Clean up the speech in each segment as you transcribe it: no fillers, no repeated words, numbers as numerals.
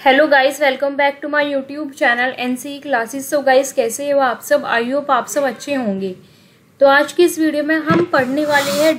Hello guys, welcome back to my YouTube channel NC classes. So guys, कैसे हो आप सब? आई होप आप सब अच्छे होंगे। तो आज की इस वीडियो में हम पढ़ने वाले हैं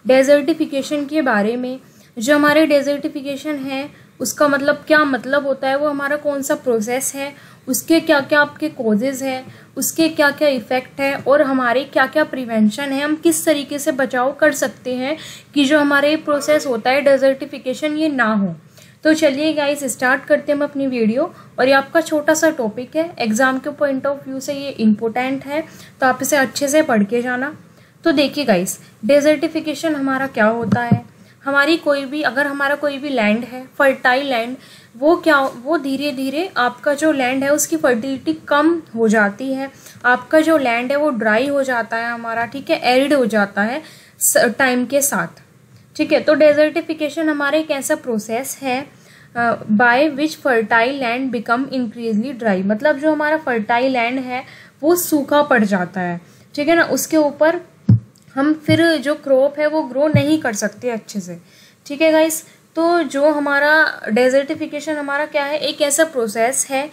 डेजर्टिफिकेशन के बारे में। जो हमारे डेजर्टिफिकेशन है उसका मतलब क्या मतलब होता है, वो हमारा कौन सा प्रोसेस है, उसके क्या क्या आपके कॉजेज़ हैं, उसके क्या क्या इफ़ेक्ट है और हमारे क्या क्या प्रिवेंशन है, हम किस तरीके से बचाव कर सकते हैं कि जो हमारे प्रोसेस होता है डेजर्टिफिकेशन ये ना हो। तो चलिए गाइस, स्टार्ट करते हैं हम अपनी वीडियो। और ये आपका छोटा सा टॉपिक है, एग्जाम के पॉइंट ऑफ व्यू से ये इम्पोर्टेंट है, तो आप इसे अच्छे से पढ़ के जाना। तो देखिए गाइस, डेजर्टिफिकेशन हमारा क्या होता है। अगर हमारा कोई भी लैंड है, फर्टाइल लैंड, वो धीरे धीरे आपका जो लैंड है उसकी फर्टिलिटी कम हो जाती है। आपका जो लैंड है वो ड्राई हो जाता है हमारा, ठीक है, एरिड हो जाता है टाइम के साथ, ठीक है। तो डेजर्टिफिकेशन हमारा एक ऐसा प्रोसेस है by which fertile land become increasingly dry. मतलब जो हमारा फर्टाइल लैंड है वो सूखा पड़ जाता है, ठीक है ना। उसके ऊपर हम फिर जो क्रॉप है वो ग्रो नहीं कर सकते अच्छे से, ठीक है गाइस। तो जो हमारा डेजर्टिफिकेशन हमारा क्या है, एक ऐसा प्रोसेस है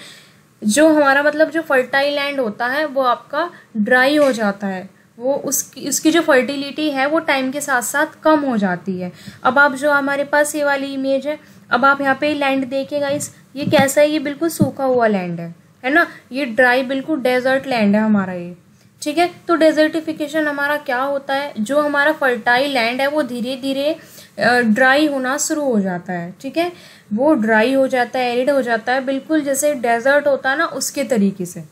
जो हमारा मतलब जो फर्टाइल लैंड होता है वो आपका ड्राई हो जाता है, वो उसकी जो फर्टिलिटी है वो टाइम के साथ साथ कम हो जाती है। अब आप जो हमारे पास ये वाली इमेज है, अब आप यहाँ पे लैंड देखिए गाइस, ये कैसा है, ये बिल्कुल सूखा हुआ लैंड है ना, ये ड्राई बिल्कुल डेजर्ट लैंड है हमारा ये, ठीक है। तो डेजर्टिफिकेशन हमारा क्या होता है, जो हमारा फर्टाइल लैंड है वो धीरे धीरे ड्राई होना शुरू हो जाता है, ठीक है। वो ड्राई हो जाता है, एरिड हो जाता है, बिल्कुल जैसे डेजर्ट होता है ना उसके तरीके से।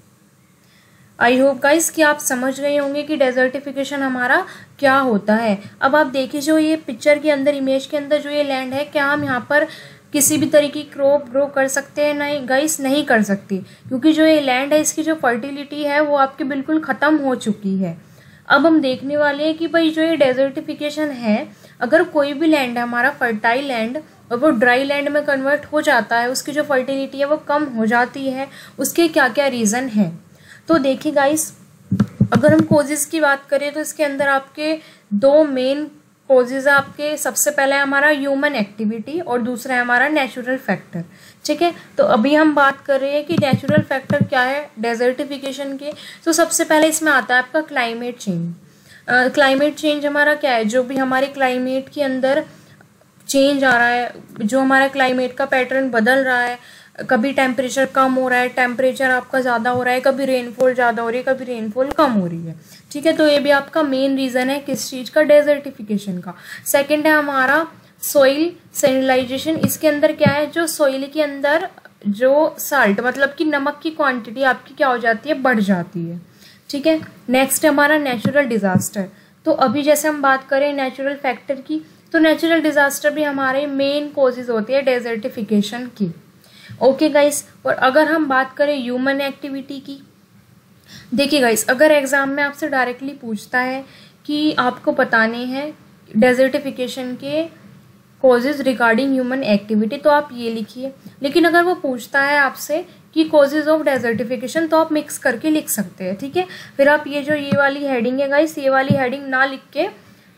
आई होप गाइस कि आप समझ गए होंगे कि डेजर्टिफिकेशन हमारा क्या होता है। अब आप देखिए, जो ये पिक्चर के अंदर, इमेज के अंदर जो ये लैंड है, क्या हम यहाँ पर किसी भी तरह की क्रॉप ग्रो कर सकते हैं? नहीं गाइस, नहीं कर सकती, क्योंकि जो ये लैंड है इसकी जो फर्टिलिटी है वो आपकी बिल्कुल ख़त्म हो चुकी है। अब हम देखने वाले हैं कि भाई जो ये डेजर्टिफिकेशन है, अगर कोई भी लैंड है हमारा फर्टाइल लैंड और वो ड्राई लैंड में कन्वर्ट हो जाता है, उसकी जो फर्टिलिटी है वो कम हो जाती है, उसके क्या क्या रीज़न है। तो देखिए गाइस, अगर हम कोजेज़ की बात करें तो इसके अंदर आपके दो मेन कोजेज़ है आपके। सबसे पहला है हमारा ह्यूमन एक्टिविटी और दूसरा है हमारा नेचुरल फैक्टर, ठीक है। तो अभी हम बात कर रहे हैं कि नेचुरल फैक्टर क्या है डेजर्टिफिकेशन के। तो सबसे पहले इसमें आता है आपका क्लाइमेट चेंज। क्लाइमेट चेंज हमारा क्या है, जो भी हमारे क्लाइमेट के अंदर चेंज आ रहा है, जो हमारा क्लाइमेट का पैटर्न बदल रहा है, कभी टेम्परेचर कम हो रहा है, टेम्परेचर आपका ज़्यादा हो रहा है, कभी रेनफॉल ज़्यादा हो रही है, कभी रेनफॉल कम हो रही है, ठीक है। तो ये भी आपका मेन रीज़न है किस चीज़ का, डेजर्टिफिकेशन का। सेकंड है हमारा सॉइल सैलिनाइजेशन। इसके अंदर क्या है, जो सॉइल के अंदर जो साल्ट मतलब कि नमक की क्वांटिटी आपकी क्या हो जाती है, बढ़ जाती है, ठीक है। नेक्स्ट है हमारा नेचुरल डिज़ास्टर। तो अभी जैसे हम बात करें नेचुरल फैक्टर की, तो नेचुरल डिज़ास्टर भी हमारे मेन कॉजेज होती है डेजर्टिफिकेशन की, ओके गाइस। और अगर हम बात करें ह्यूमन एक्टिविटी की, देखिए गाइस, अगर एग्जाम में आपसे डायरेक्टली पूछता है कि आपको बताने हैं डेजर्टिफिकेशन के कॉजेज रिगार्डिंग ह्यूमन एक्टिविटी, तो आप ये लिखिए। लेकिन अगर वो पूछता है आपसे कि कॉजेज ऑफ डेजर्टिफिकेशन, तो आप मिक्स करके लिख सकते हैं, ठीक है। फिर आप ये वाली हेडिंग है गाइस, ये वाली हेडिंग ना लिख के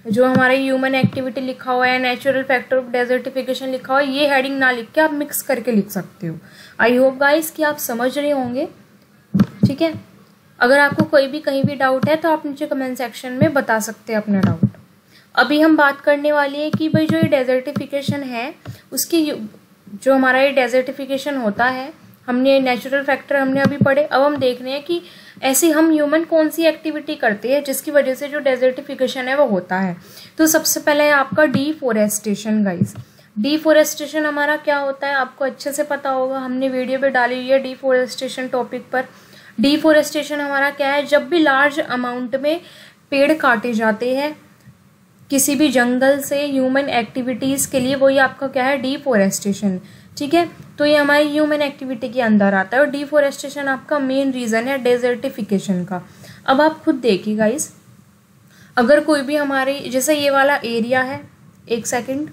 जो हमारे ह्यूमन एक्टिविटी लिखा हुआ है, नेचुरल फैक्टर ऑफ डेजर्टिफिकेशन लिखा हुआ है, ये हेडिंग ना लिख के आप मिक्स करके लिख सकते हो। आई होप गाइस कि आप समझ रहे होंगे, ठीक है। अगर आपको कोई भी कहीं भी डाउट है तो आप नीचे कमेंट सेक्शन में बता सकते हैं अपना डाउट। अभी हम बात करने वाली है कि भाई जो ये डेजर्टिफिकेशन है उसकी जो हमारा ये डेजर्टिफिकेशन होता है, हमने नेचुरल फैक्टर हमने अभी पढ़े। अब हम देख रहे हैं कि ऐसी हम ह्यूमन कौन सी एक्टिविटी करते हैं जिसकी वजह से जो डेजर्टिफिकेशन है वो होता है। तो सबसे पहले है आपका डिफॉरेस्टेशन गाइस। डिफॉरेस्टेशन हमारा क्या होता है आपको अच्छे से पता होगा, हमने वीडियो पे डाली हुई है डिफॉरेस्टेशन टॉपिक पर। डिफॉरेस्टेशन हमारा क्या है, जब भी लार्ज अमाउंट में पेड़ काटे जाते हैं किसी भी जंगल से ह्यूमन एक्टिविटीज़ के लिए, वही आपका क्या है, डिफॉरेस्टेशन, ठीक है। तो ये हमारी ह्यूमन एक्टिविटी के अंदर आता है और डिफॉरेस्टेशन आपका मेन रीज़न है डेजर्टिफिकेशन का। अब आप खुद देखिए गाइस, अगर कोई भी हमारे जैसे ये वाला एरिया है, एक सेकंड,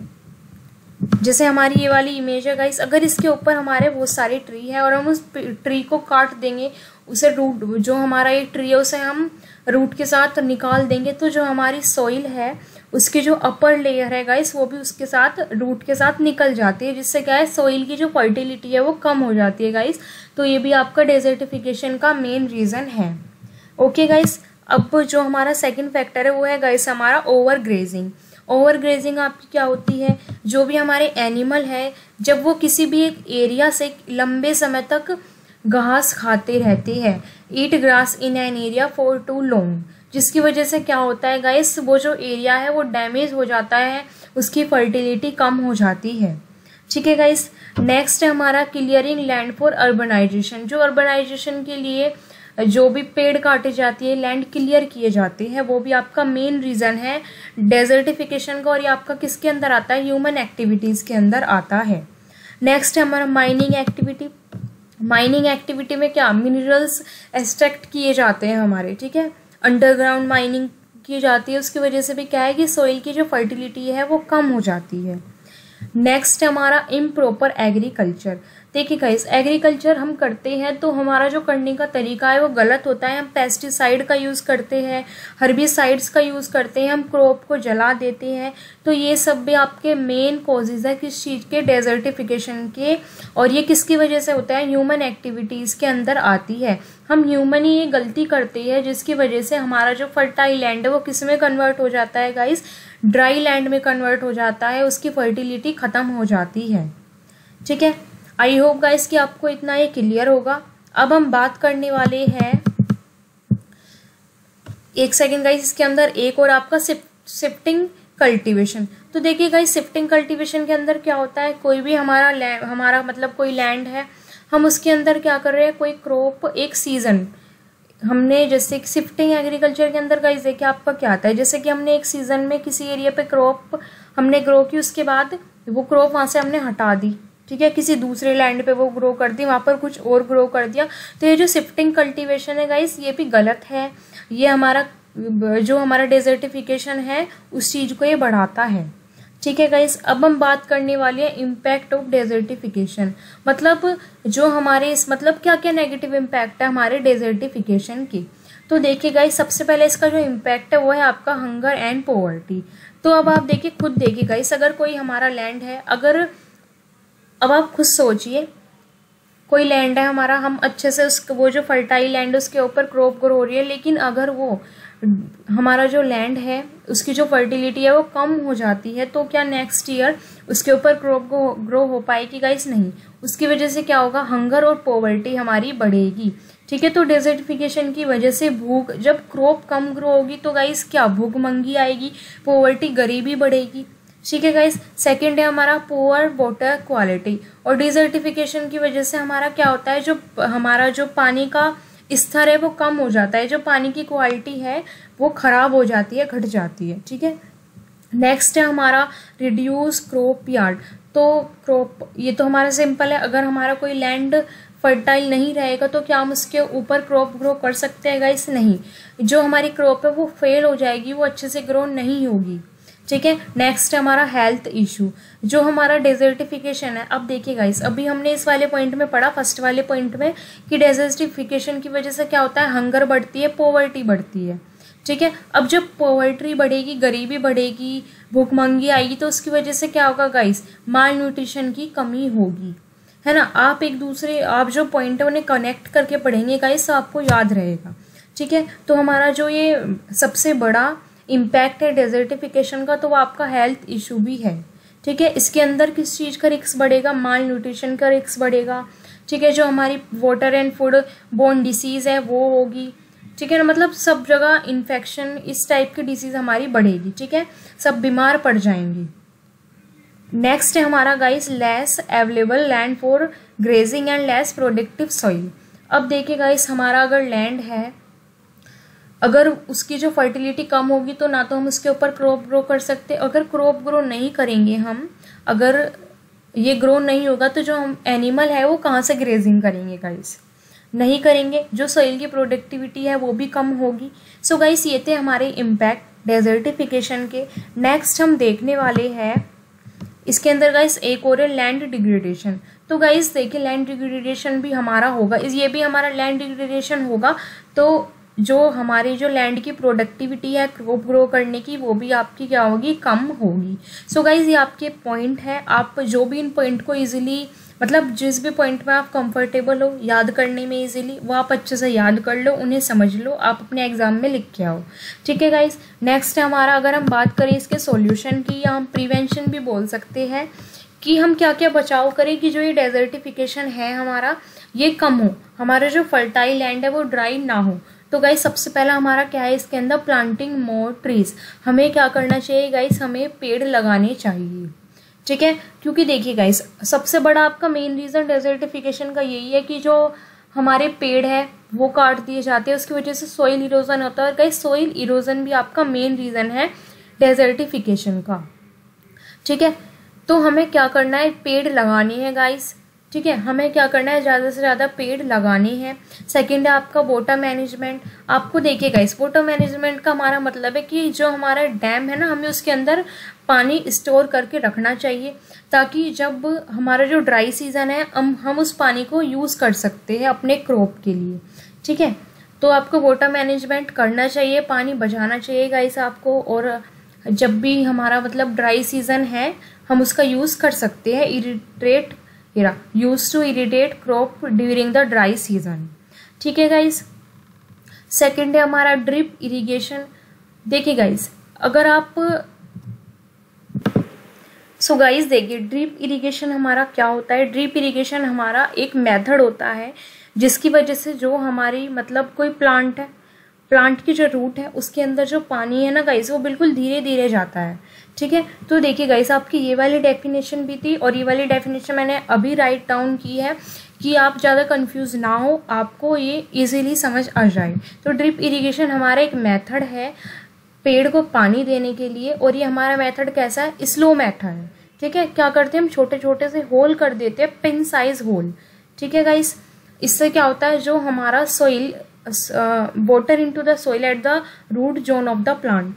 जैसे हमारी ये वाली इमेज है गाइस, अगर इसके ऊपर हमारे बहुत सारे ट्री है और हम उस ट्री को काट देंगे, उसे रूट, जो हमारा ये ट्री है उसे हम रूट के साथ निकाल देंगे, तो जो हमारी सॉइल है उसकी जो अपर लेयर है गाइस वो भी उसके साथ रूट के साथ निकल जाती है, जिससे क्या है सॉइल की जो फर्टिलिटी है वो कम हो जाती है गाइस। तो ये भी आपका डेजर्टिफिकेशन का मेन रीज़न है। ओके गाइस, अब जो हमारा सेकंड फैक्टर है वो है गाइस हमारा ओवर ग्रेजिंग। ओवर ग्रेजिंग आपकी क्या होती है, जो भी हमारे एनिमल है जब वो किसी भी एक एरिया से लंबे समय तक घास खाते रहते हैं, eat grass in an area for too long, जिसकी वजह से क्या होता है गाइस वो जो एरिया है वो डैमेज हो जाता है, उसकी फर्टिलिटी कम हो जाती है। ठीक है गाइस, नेक्स्ट है हमारा क्लियरिंग लैंड फॉर अर्बनाइजेशन। जो अर्बनाइजेशन के लिए जो भी पेड़ काटे जाती है, लैंड क्लियर किए जाते हैं, वो भी आपका मेन रीज़न है डेजर्टिफिकेशन का, और ये आपका किसके अंदर आता है, ह्यूमन एक्टिविटीज़ के अंदर आता है। नेक्स्ट है हमारा माइनिंग एक्टिविटी। माइनिंग एक्टिविटी में क्या, मिनरल्स एक्सट्रैक्ट किए जाते हैं हमारे, ठीक है, अंडरग्राउंड माइनिंग की जाती है, उसकी वजह से भी क्या है कि सॉइल की जो फर्टिलिटी है वो कम हो जाती है। नेक्स्ट है हमारा इम्प्रॉपर एग्रीकल्चर। देखिए गाइस, एग्रीकल्चर हम करते हैं तो हमारा जो करने का तरीका है वो गलत होता है। हम पेस्टिसाइड का यूज़ करते हैं, हर्बिसाइड्स का यूज़ करते हैं, हम क्रॉप को जला देते हैं। तो ये सब भी आपके मेन कॉजेज़ है किस चीज़ के, डेजर्टिफिकेशन के। और ये किसकी वजह से होता है, ह्यूमन एक्टिविटीज़ के अंदर आती है। हम ह्यूमन ही ये गलती करते हैं जिसकी वजह से हमारा जो फर्टाइल लैंड है वो किस में कन्वर्ट हो जाता है गाइस, ड्राई लैंड में कन्वर्ट हो जाता है, उसकी फर्टिलिटी ख़त्म हो जाती है। ठीक है, आई होप गाइस कि आपको इतना ये क्लियर होगा। अब हम बात करने वाले हैं, एक सेकेंड गाइस, इसके अंदर एक और आपका शिफ्टिंग कल्टीवेशन। तो देखिए गाइस, शिफ्टिंग कल्टीवेशन के अंदर क्या होता है, कोई भी हमारा मतलब कोई लैंड है, हम उसके अंदर क्या कर रहे हैं, कोई क्रॉप एक सीजन हमने, जैसे कि शिफ्टिंग एग्रीकल्चर के अंदर गाइस देखिए आपका क्या आता है, जैसे कि हमने एक सीजन में किसी एरिया पे क्रॉप हमने ग्रो की, उसके बाद वो क्रॉप वहाँ से हमने हटा दी, ठीक है, किसी दूसरे लैंड पे वो ग्रो कर दी, वहाँ पर कुछ और ग्रो कर दिया। तो ये जो शिफ्टिंग कल्टीवेशन है गाइस ये भी गलत है। ये हमारा जो हमारा डेजर्टिफिकेशन है उस चीज़ को ये बढ़ाता है। ठीक है गाइस, अब हम बात करने वाले हैं इम्पैक्ट ऑफ डेजर्टिफिकेशन। मतलब जो हमारे इस मतलब क्या क्या नेगेटिव इम्पैक्ट है हमारे डेजर्टिफिकेशन की। तो देखिए गाइस, सबसे पहले इसका जो इम्पैक्ट है वो है आपका हंगर एंड पॉवर्टी। तो अब आप देखिए, खुद देखिए गाइस, अगर कोई हमारा लैंड है, अगर अब आप खुद सोचिए, कोई लैंड है हमारा, हम अच्छे से वो जो फर्टाइल लैंड उसके ऊपर क्रॉप ग्रो हो रही है, लेकिन अगर वो हमारा जो लैंड है उसकी जो फर्टिलिटी है वो कम हो जाती है, तो क्या नेक्स्ट ईयर उसके ऊपर क्रॉप ग्रो हो पाएगी गाइस, नहीं। उसकी वजह से क्या होगा, हंगर और पॉवर्टी हमारी बढ़ेगी। ठीक है, तो डेजर्टिफिकेशन की वजह से भूख, जब क्रॉप कम ग्रो होगी तो गाइस क्या, भूखमंगी आएगी, पॉवर्टी, गरीबी बढ़ेगी। ठीक है गाइस, सेकंड है हमारा पुअर वाटर क्वालिटी। और डिजर्टिफिकेशन की वजह से हमारा क्या होता है, जो हमारा जो पानी का स्तर है वो कम हो जाता है, जो पानी की क्वालिटी है वो खराब हो जाती है, घट जाती है। ठीक है, नेक्स्ट है हमारा रिड्यूस क्रॉप यार्ड। तो क्रॉप, ये तो हमारा सिंपल है, अगर हमारा कोई लैंड फर्टाइल नहीं रहेगा तो क्या हम उसके ऊपर क्रॉप ग्रो कर सकते हैं गाइस, नहीं। जो हमारी क्रॉप है वो फेल हो जाएगी, वो अच्छे से ग्रो नहीं होगी। ठीक है, नेक्स्ट है हमारा हेल्थ इशू। जो हमारा डेजर्टिफिकेशन है, अब देखिए गाइस, अभी हमने इस वाले पॉइंट में पढ़ा, फर्स्ट वाले पॉइंट में, कि डेजर्टिफिकेशन की वजह से क्या होता है, हंगर बढ़ती है, पॉवर्टी बढ़ती है। ठीक है, अब जब पॉवर्टी बढ़ेगी, गरीबी बढ़ेगी, भूखमंगी आएगी, तो उसकी वजह से क्या होगा गाइस, माल न्यूट्रिशन की कमी होगी, है ना। आप जो पॉइंट है उन्हें कनेक्ट करके पढ़ेंगे गाइस तो आपको याद रहेगा। ठीक है, तो हमारा जो ये सबसे बड़ा इम्पैक्ट है डेजर्टिफिकेशन का, तो वो आपका हेल्थ इशू भी है। ठीक है, इसके अंदर किस चीज़ का रिस्क बढ़ेगा, माल न्यूट्रिशन का रिस्क बढ़ेगा। ठीक है, जो हमारी water and food borne disease है वो होगी। ठीक है ना, मतलब सब जगह इन्फेक्शन, इस टाइप की डिसीज़ हमारी बढ़ेगी। ठीक है, सब बीमार पड़ जाएंगे। नेक्स्ट है हमारा guys less available land for grazing and less productive soil. अब देखिए गाइस, हमारा अगर लैंड है, अगर उसकी जो फर्टिलिटी कम होगी तो ना तो हम उसके ऊपर क्रॉप ग्रो कर सकते। अगर क्रॉप ग्रो नहीं करेंगे हम, अगर ये ग्रो नहीं होगा तो जो हम एनिमल है वो कहाँ से ग्रेजिंग करेंगे गाइस, नहीं करेंगे, जो सॉइल की प्रोडक्टिविटी है वो भी कम होगी। सो गाइस, ये थे हमारे इम्पैक्ट डेजर्टिफिकेशन के। नेक्स्ट हम देखने वाले हैं इसके अंदर गाइस एक और है लैंड डिग्रेडेशन। तो गाइस देखिए, लैंड डिग्रेडेशन भी हमारा होगा, ये भी हमारा लैंड डिग्रेडेशन होगा। तो जो हमारी जो लैंड की प्रोडक्टिविटी है क्रॉप ग्रो करने की, वो भी आपकी क्या होगी, कम होगी। सो गाइज ये आपके पॉइंट है, आप जो भी इन पॉइंट को इजीली, मतलब जिस भी पॉइंट में आप कंफर्टेबल हो याद करने में इजीली, वो आप अच्छे से याद कर लो, उन्हें समझ लो, आप अपने एग्जाम में लिख के आओ। ठीक है गाइज, नेक्स्ट है हमारा, अगर हम बात करें इसके सॉल्यूशन की, या हम प्रिवेंशन भी बोल सकते हैं कि हम क्या क्या बचाव करें कि जो ये डेजर्टिफिकेशन है हमारा ये कम हो, हमारा जो फर्टाइल लैंड है वो ड्राई ना हो। तो गाइस सबसे पहला हमारा क्या है इसके अंदर, प्लांटिंग मोर ट्रीज। हमें क्या करना चाहिए गाइस, हमें पेड़ लगाने चाहिए। ठीक है, क्योंकि देखिए गाइस सबसे बड़ा आपका मेन रीज़न डेजर्टिफिकेशन का यही है कि जो हमारे पेड़ है वो काट दिए जाते हैं, उसकी वजह से सॉइल इरोजन होता है। और गाइस सॉइल इरोजन भी आपका मेन रीज़न है डेजर्टिफिकेशन का। ठीक है, तो हमें क्या करना है, पेड़ लगाने हैं गाइस। ठीक है, हमें क्या करना है, ज़्यादा से ज़्यादा पेड़ लगाने हैं। सेकंड है आपका वाटर मैनेजमेंट। आपको देखिए गाइस, वाटर मैनेजमेंट का हमारा मतलब है कि जो हमारा डैम है ना, हमें उसके अंदर पानी स्टोर करके रखना चाहिए, ताकि जब हमारा जो ड्राई सीजन है हम उस पानी को यूज़ कर सकते हैं अपने क्रॉप के लिए। ठीक है, तो आपको वाटर मैनेजमेंट करना चाहिए, पानी बचाना चाहिए गाइस आपको। और जब भी हमारा मतलब ड्राई सीजन है हम उसका यूज़ कर सकते हैं, use to irrigate crop during the dry season. ठीक है गाइस, सेकंड है हमारा ड्रिप इरिगेशन। देखिए गाइस, अगर आप गाइस देखिए ड्रिप इरिगेशन हमारा क्या होता है। ड्रिप इरिगेशन हमारा एक मेथड होता है जिसकी वजह से जो हमारी मतलब कोई प्लांट है, प्लांट की जो रूट है उसके अंदर जो पानी है ना गाइस वो बिल्कुल धीरे धीरे जाता है। ठीक है, तो देखिए गाइस आपकी ये वाली डेफिनेशन भी थी और ये वाली डेफिनेशन मैंने अभी राइट डाउन की है कि आप ज़्यादा कंफ्यूज ना हो, आपको ये इजीली समझ आ जाए। तो ड्रिप इरिगेशन हमारा एक मेथड है पेड़ को पानी देने के लिए, और ये हमारा मेथड कैसा है, स्लो मेथड है। ठीक है, क्या करते हैं हम छोटे छोटे से होल कर देते हैं, पिन साइज होल। ठीक है गाइस, इससे क्या होता है, जो हमारा soil water into the soil at the root zone of the plant.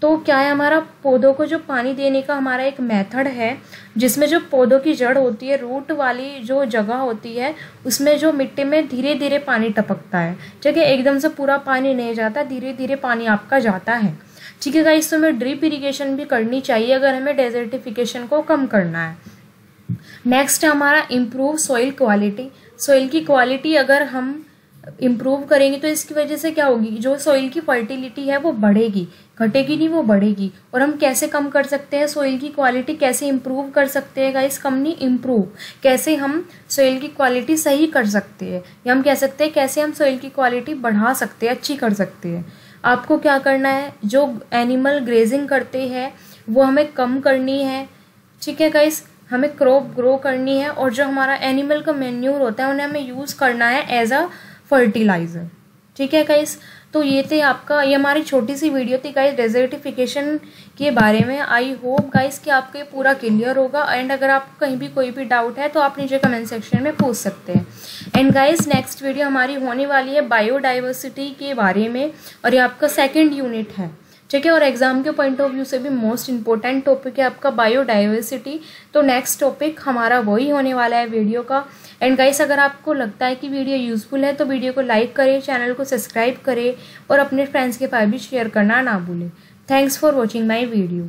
तो क्या है, हमारा पौधों को जो पानी देने का हमारा एक मेथड है जिसमें जो पौधों की जड़ होती है, रूट वाली जो जगह होती है, उसमें जो मिट्टी में धीरे धीरे पानी टपकता है। ठीक है, एकदम से पूरा पानी नहीं जाता, धीरे धीरे पानी आपका जाता है। ठीक है गाइस, तो हमें ड्रिप इरिगेशन भी करनी चाहिए अगर हमें डेजर्टिफिकेशन को कम करना है। नेक्स्ट है हमारा इम्प्रूव सॉइल क्वालिटी। सॉइल की क्वालिटी अगर हम इम्प्रूव करेंगे तो इसकी वजह से क्या होगी, जो सॉइल की फर्टिलिटी है वो बढ़ेगी, घटेगी नहीं, वो बढ़ेगी। और हम कैसे कम कर सकते हैं सॉइल की क्वालिटी, कैसे इम्प्रूव कर सकते हैं गाइस, कम नहीं इम्प्रूव, कैसे हम सॉइल की क्वालिटी सही कर सकते हैं, या हम कह सकते हैं कैसे हम सॉइल की क्वालिटी बढ़ा सकते हैं, अच्छी कर सकते हैं। आपको क्या करना है, जो एनिमल ग्रेजिंग करते हैं वो हमें कम करनी है। ठीक है गाइस, हमें क्रॉप ग्रो करनी है, और जो हमारा एनिमल का मैन्यूर होता है उन्हें हमें यूज़ करना है एज अ फर्टिलाइजर। ठीक है गाइस, तो ये थे आपका, ये हमारी छोटी सी वीडियो थी गाइस डेजर्टिफिकेशन के बारे में। आई होप गाइस कि आपको ये पूरा क्लियर होगा। एंड अगर आपको कहीं भी कोई भी डाउट है तो आप नीचे कमेंट सेक्शन में पूछ सकते हैं। एंड गाइस नेक्स्ट वीडियो हमारी होने वाली है बायोडाइवर्सिटी के बारे में, और ये आपका सेकेंड यूनिट है। ठीक है, और एग्जाम के पॉइंट ऑफ व्यू से भी मोस्ट इंपॉर्टेंट टॉपिक है आपका बायोडाइवर्सिटी। तो नेक्स्ट टॉपिक हमारा वही होने वाला है वीडियो का। एंड गाइस अगर आपको लगता है कि वीडियो यूजफुल है तो वीडियो को लाइक करें, चैनल को सब्सक्राइब करें और अपने फ्रेंड्स के पास भी शेयर करना ना भूलें। Thanks for watching my video.